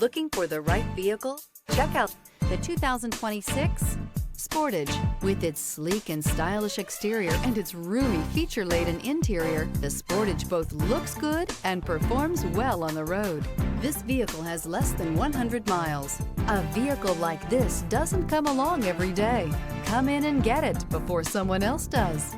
Looking for the right vehicle? Check out the 2026 Sportage. With its sleek and stylish exterior and its roomy, feature-laden interior, the Sportage both looks good and performs well on the road. This vehicle has less than 100 miles. A vehicle like this doesn't come along every day. Come in and get it before someone else does.